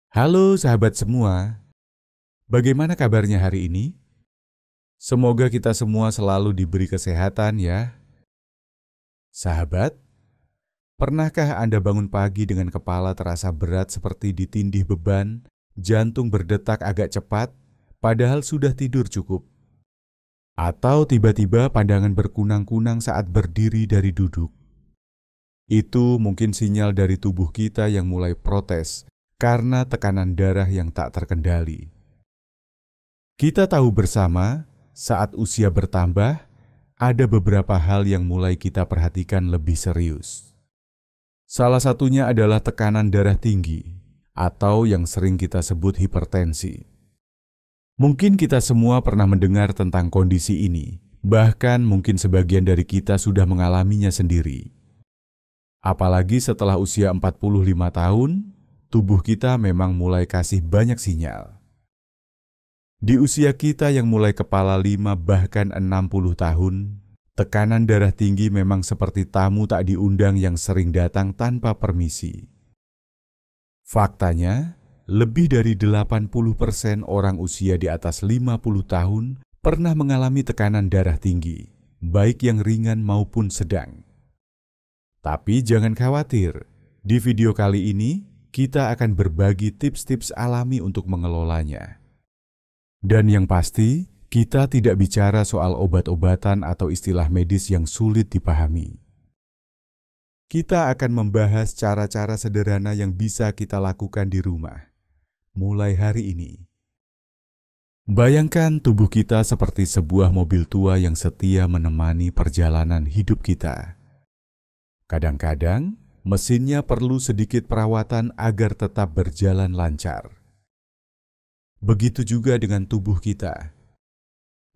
Halo sahabat semua, bagaimana kabarnya hari ini? Semoga kita semua selalu diberi kesehatan ya. Sahabat, pernahkah Anda bangun pagi dengan kepala terasa berat seperti ditindih beban, jantung berdetak agak cepat, padahal sudah tidur cukup? Atau tiba-tiba pandangan berkunang-kunang saat berdiri dari duduk? Itu mungkin sinyal dari tubuh kita yang mulai protes karena tekanan darah yang tak terkendali. Kita tahu bersama, saat usia bertambah, ada beberapa hal yang mulai kita perhatikan lebih serius. Salah satunya adalah tekanan darah tinggi, atau yang sering kita sebut hipertensi. Mungkin kita semua pernah mendengar tentang kondisi ini, bahkan mungkin sebagian dari kita sudah mengalaminya sendiri. Apalagi setelah usia 45 tahun, tubuh kita memang mulai kasih banyak sinyal. Di usia kita yang mulai kepala 5 bahkan 60 tahun, tekanan darah tinggi memang seperti tamu tak diundang yang sering datang tanpa permisi. Faktanya, lebih dari 80% orang usia di atas 50 tahun pernah mengalami tekanan darah tinggi, baik yang ringan maupun sedang. Tapi jangan khawatir, di video kali ini kita akan berbagi tips-tips alami untuk mengelolanya. Dan yang pasti, kita tidak bicara soal obat-obatan atau istilah medis yang sulit dipahami. Kita akan membahas cara-cara sederhana yang bisa kita lakukan di rumah, mulai hari ini. Bayangkan tubuh kita seperti sebuah mobil tua yang setia menemani perjalanan hidup kita. Kadang-kadang, mesinnya perlu sedikit perawatan agar tetap berjalan lancar. Begitu juga dengan tubuh kita.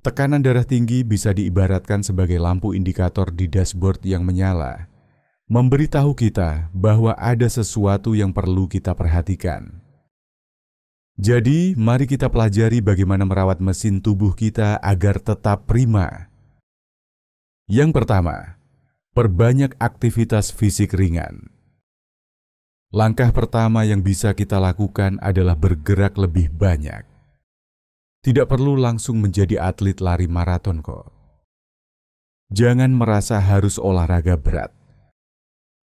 Tekanan darah tinggi bisa diibaratkan sebagai lampu indikator di dashboard yang menyala, memberitahu kita bahwa ada sesuatu yang perlu kita perhatikan. Jadi, mari kita pelajari bagaimana merawat mesin tubuh kita agar tetap prima. Yang pertama, perbanyak aktivitas fisik ringan. Langkah pertama yang bisa kita lakukan adalah bergerak lebih banyak. Tidak perlu langsung menjadi atlet lari maraton kok. Jangan merasa harus olahraga berat.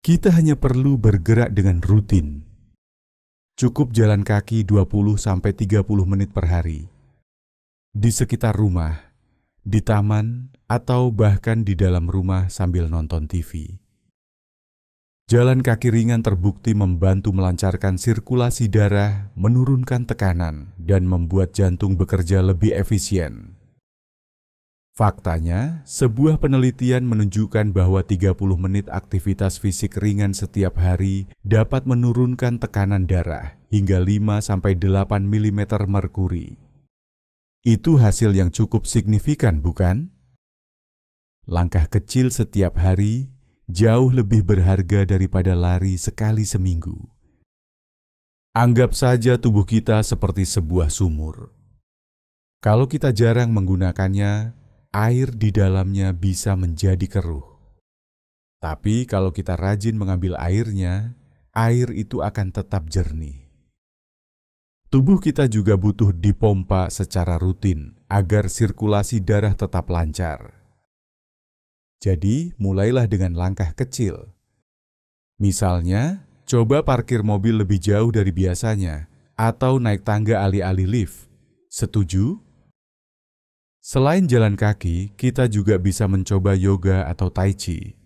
Kita hanya perlu bergerak dengan rutin. Cukup jalan kaki 20-30 menit per hari. Di sekitar rumah, di taman, atau bahkan di dalam rumah sambil nonton TV. Jalan kaki ringan terbukti membantu melancarkan sirkulasi darah, menurunkan tekanan, dan membuat jantung bekerja lebih efisien. Faktanya, sebuah penelitian menunjukkan bahwa 30 menit aktivitas fisik ringan setiap hari dapat menurunkan tekanan darah hingga 5-8 mm merkuri. Itu hasil yang cukup signifikan, bukan? Langkah kecil setiap hari jauh lebih berharga daripada lari sekali seminggu. Anggap saja tubuh kita seperti sebuah sumur. Kalau kita jarang menggunakannya, air di dalamnya bisa menjadi keruh. Tapi kalau kita rajin mengambil airnya, air itu akan tetap jernih. Tubuh kita juga butuh dipompa secara rutin agar sirkulasi darah tetap lancar. Jadi, mulailah dengan langkah kecil. Misalnya, coba parkir mobil lebih jauh dari biasanya, atau naik tangga alih-alih lift. Setuju? Selain jalan kaki, kita juga bisa mencoba yoga atau tai chi.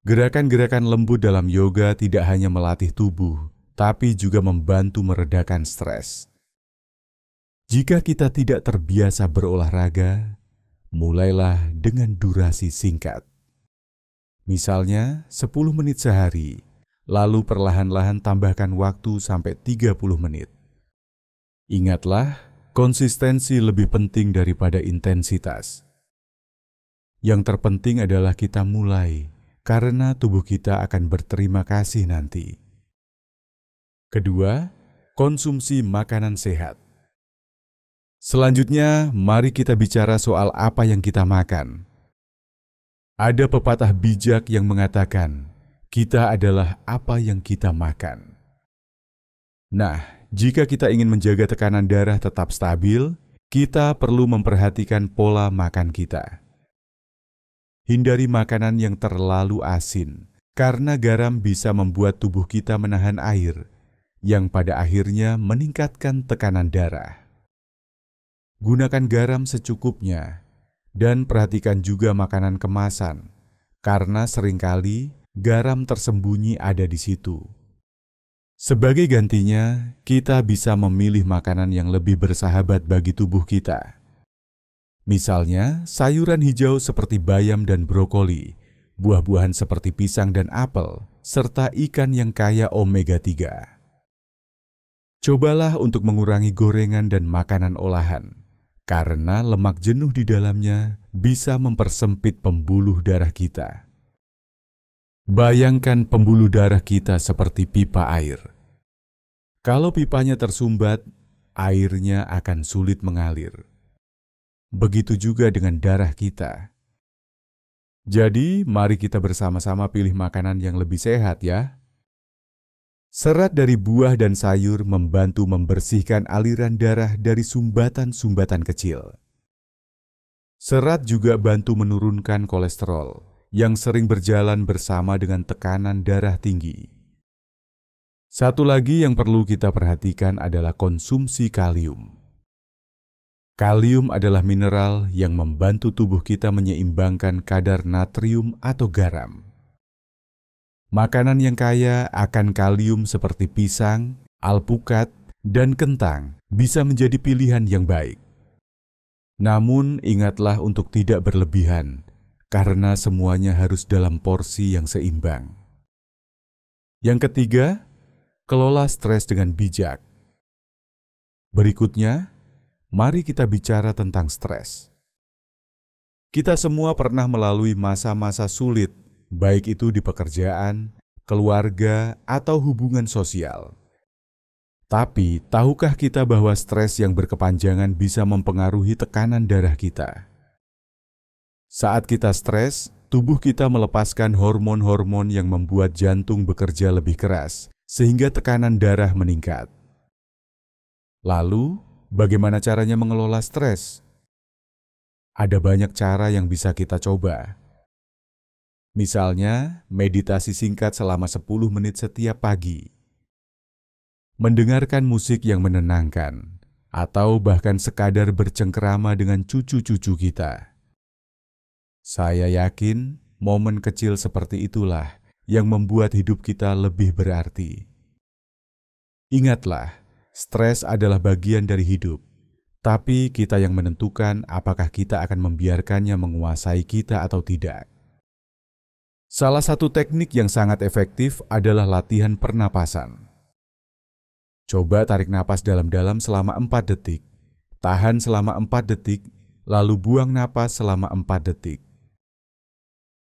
Gerakan-gerakan lembut dalam yoga tidak hanya melatih tubuh, tapi juga membantu meredakan stres. Jika kita tidak terbiasa berolahraga, mulailah dengan durasi singkat. Misalnya 10 menit sehari, lalu perlahan-lahan tambahkan waktu sampai 30 menit. Ingatlah, konsistensi lebih penting daripada intensitas. Yang terpenting adalah kita mulai, karena tubuh kita akan berterima kasih nanti. Kedua, konsumsi makanan sehat. Selanjutnya, mari kita bicara soal apa yang kita makan. Ada pepatah bijak yang mengatakan, kita adalah apa yang kita makan. Nah, jika kita ingin menjaga tekanan darah tetap stabil, kita perlu memperhatikan pola makan kita. Hindari makanan yang terlalu asin, karena garam bisa membuat tubuh kita menahan air, yang pada akhirnya meningkatkan tekanan darah. Gunakan garam secukupnya, dan perhatikan juga makanan kemasan, karena seringkali garam tersembunyi ada di situ. Sebagai gantinya, kita bisa memilih makanan yang lebih bersahabat bagi tubuh kita. Misalnya, sayuran hijau seperti bayam dan brokoli, buah-buahan seperti pisang dan apel, serta ikan yang kaya omega 3. Cobalah untuk mengurangi gorengan dan makanan olahan, karena lemak jenuh di dalamnya bisa mempersempit pembuluh darah kita. Bayangkan pembuluh darah kita seperti pipa air. Kalau pipanya tersumbat, airnya akan sulit mengalir. Begitu juga dengan darah kita. Jadi, mari kita bersama-sama pilih makanan yang lebih sehat ya. Serat dari buah dan sayur membantu membersihkan aliran darah dari sumbatan-sumbatan kecil. Serat juga bantu menurunkan kolesterol yang sering berjalan bersama dengan tekanan darah tinggi. Satu lagi yang perlu kita perhatikan adalah konsumsi kalium. Kalium adalah mineral yang membantu tubuh kita menyeimbangkan kadar natrium atau garam. Makanan yang kaya akan kalium seperti pisang, alpukat, dan kentang bisa menjadi pilihan yang baik. Namun ingatlah untuk tidak berlebihan, karena semuanya harus dalam porsi yang seimbang. Yang ketiga, kelola stres dengan bijak. Berikutnya, mari kita bicara tentang stres. Kita semua pernah melalui masa-masa sulit, baik itu di pekerjaan, keluarga, atau hubungan sosial. Tapi, tahukah kita bahwa stres yang berkepanjangan bisa mempengaruhi tekanan darah kita? Saat kita stres, tubuh kita melepaskan hormon-hormon yang membuat jantung bekerja lebih keras, sehingga tekanan darah meningkat. Lalu, bagaimana caranya mengelola stres? Ada banyak cara yang bisa kita coba. Misalnya, meditasi singkat selama 10 menit setiap pagi. Mendengarkan musik yang menenangkan, atau bahkan sekadar bercengkerama dengan cucu-cucu kita. Saya yakin momen kecil seperti itulah yang membuat hidup kita lebih berarti. Ingatlah, stres adalah bagian dari hidup, tapi kita yang menentukan apakah kita akan membiarkannya menguasai kita atau tidak. Salah satu teknik yang sangat efektif adalah latihan pernapasan. Coba tarik napas dalam-dalam selama 4 detik, tahan selama 4 detik, lalu buang napas selama 4 detik.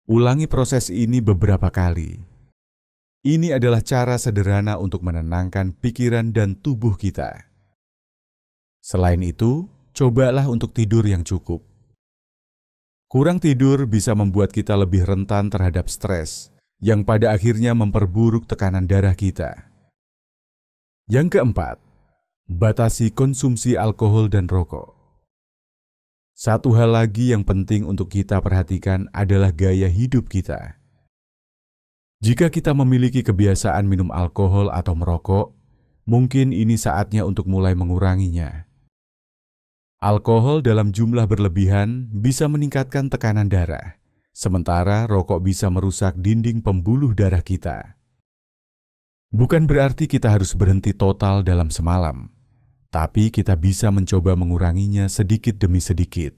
Ulangi proses ini beberapa kali. Ini adalah cara sederhana untuk menenangkan pikiran dan tubuh kita. Selain itu, cobalah untuk tidur yang cukup. Kurang tidur bisa membuat kita lebih rentan terhadap stres, yang pada akhirnya memperburuk tekanan darah kita. Yang keempat, batasi konsumsi alkohol dan rokok. Satu hal lagi yang penting untuk kita perhatikan adalah gaya hidup kita. Jika kita memiliki kebiasaan minum alkohol atau merokok, mungkin ini saatnya untuk mulai menguranginya. Alkohol dalam jumlah berlebihan bisa meningkatkan tekanan darah, sementara rokok bisa merusak dinding pembuluh darah kita. Bukan berarti kita harus berhenti total dalam semalam, tapi kita bisa mencoba menguranginya sedikit demi sedikit.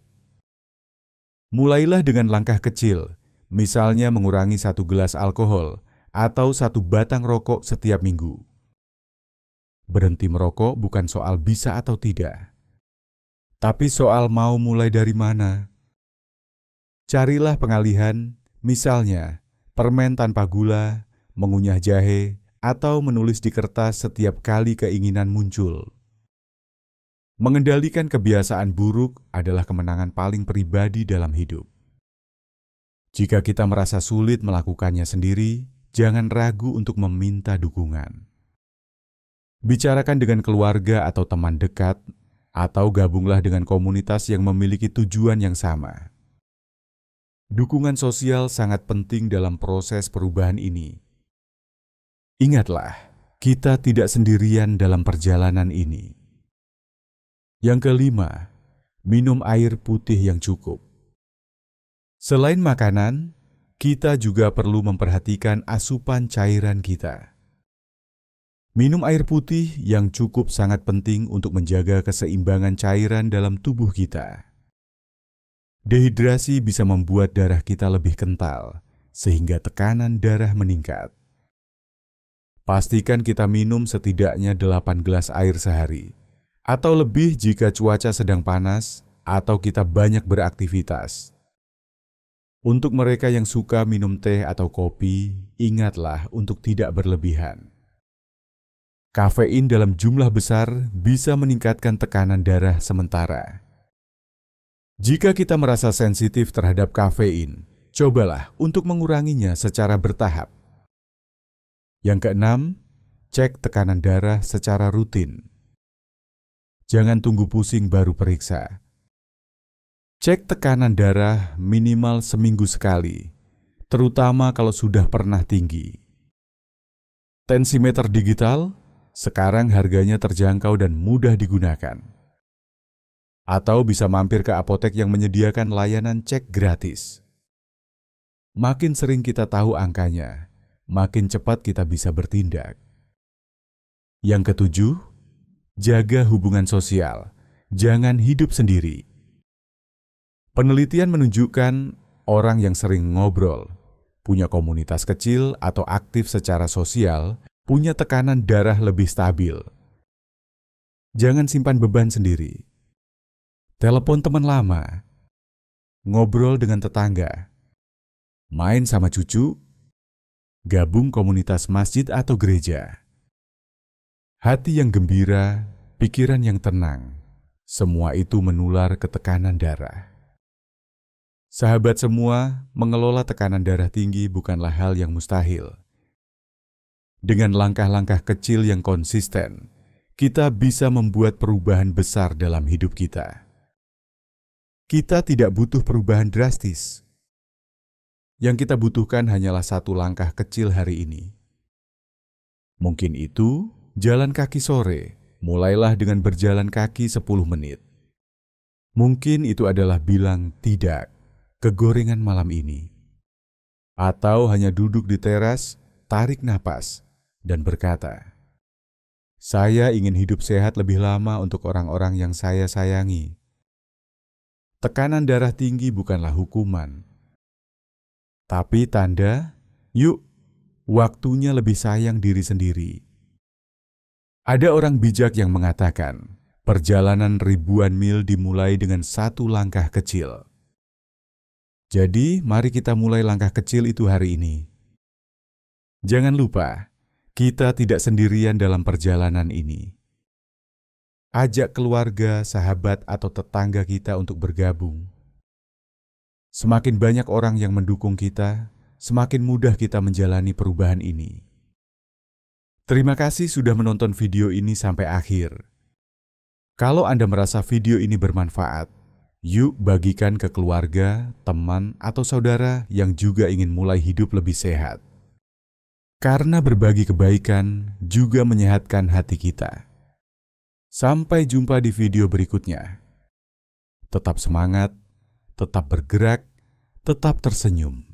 Mulailah dengan langkah kecil, misalnya mengurangi 1 gelas alkohol atau 1 batang rokok setiap minggu. Berhenti merokok bukan soal bisa atau tidak, tapi soal mau mulai dari mana. Carilah pengalihan, misalnya permen tanpa gula, mengunyah jahe, atau menulis di kertas setiap kali keinginan muncul. Mengendalikan kebiasaan buruk adalah kemenangan paling pribadi dalam hidup. Jika kita merasa sulit melakukannya sendiri, jangan ragu untuk meminta dukungan. Bicarakan dengan keluarga atau teman dekat, atau gabunglah dengan komunitas yang memiliki tujuan yang sama. Dukungan sosial sangat penting dalam proses perubahan ini. Ingatlah, kita tidak sendirian dalam perjalanan ini. Yang kelima, minum air putih yang cukup. Selain makanan, kita juga perlu memperhatikan asupan cairan kita. Minum air putih yang cukup sangat penting untuk menjaga keseimbangan cairan dalam tubuh kita. Dehidrasi bisa membuat darah kita lebih kental, sehingga tekanan darah meningkat. Pastikan kita minum setidaknya 8 gelas air sehari, atau lebih jika cuaca sedang panas atau kita banyak beraktivitas. Untuk mereka yang suka minum teh atau kopi, ingatlah untuk tidak berlebihan. Kafein dalam jumlah besar bisa meningkatkan tekanan darah sementara. Jika kita merasa sensitif terhadap kafein, cobalah untuk menguranginya secara bertahap. Yang keenam, cek tekanan darah secara rutin. Jangan tunggu pusing baru periksa. Cek tekanan darah minimal seminggu sekali, terutama kalau sudah pernah tinggi. Tensimeter digital sekarang harganya terjangkau dan mudah digunakan. Atau bisa mampir ke apotek yang menyediakan layanan cek gratis. Makin sering kita tahu angkanya, makin cepat kita bisa bertindak. Yang ketujuh, jaga hubungan sosial. Jangan hidup sendiri. Penelitian menunjukkan orang yang sering ngobrol, punya komunitas kecil atau aktif secara sosial, punya tekanan darah lebih stabil. Jangan simpan beban sendiri. Telepon teman lama, ngobrol dengan tetangga, main sama cucu, gabung komunitas masjid atau gereja. Hati yang gembira, pikiran yang tenang, semua itu menular ke tekanan darah. Sahabat semua, mengelola tekanan darah tinggi bukanlah hal yang mustahil. Dengan langkah-langkah kecil yang konsisten, kita bisa membuat perubahan besar dalam hidup kita. Kita tidak butuh perubahan drastis. Yang kita butuhkan hanyalah satu langkah kecil hari ini. Mungkin itu jalan kaki sore, mulailah dengan berjalan kaki 10 menit. Mungkin itu adalah bilang tidak ke gorengan malam ini. Atau hanya duduk di teras, tarik napas, dan berkata, "Saya ingin hidup sehat lebih lama untuk orang-orang yang saya sayangi." Tekanan darah tinggi bukanlah hukuman, tapi tanda, yuk, waktunya lebih sayang diri sendiri. Ada orang bijak yang mengatakan, perjalanan ribuan mil dimulai dengan satu langkah kecil. Jadi, mari kita mulai langkah kecil itu hari ini. Jangan lupa, kita tidak sendirian dalam perjalanan ini. Ajak keluarga, sahabat, atau tetangga kita untuk bergabung. Semakin banyak orang yang mendukung kita, semakin mudah kita menjalani perubahan ini. Terima kasih sudah menonton video ini sampai akhir. Kalau Anda merasa video ini bermanfaat, yuk bagikan ke keluarga, teman, atau saudara yang juga ingin mulai hidup lebih sehat. Karena berbagi kebaikan juga menyehatkan hati kita. Sampai jumpa di video berikutnya. Tetap semangat, tetap bergerak, tetap tersenyum.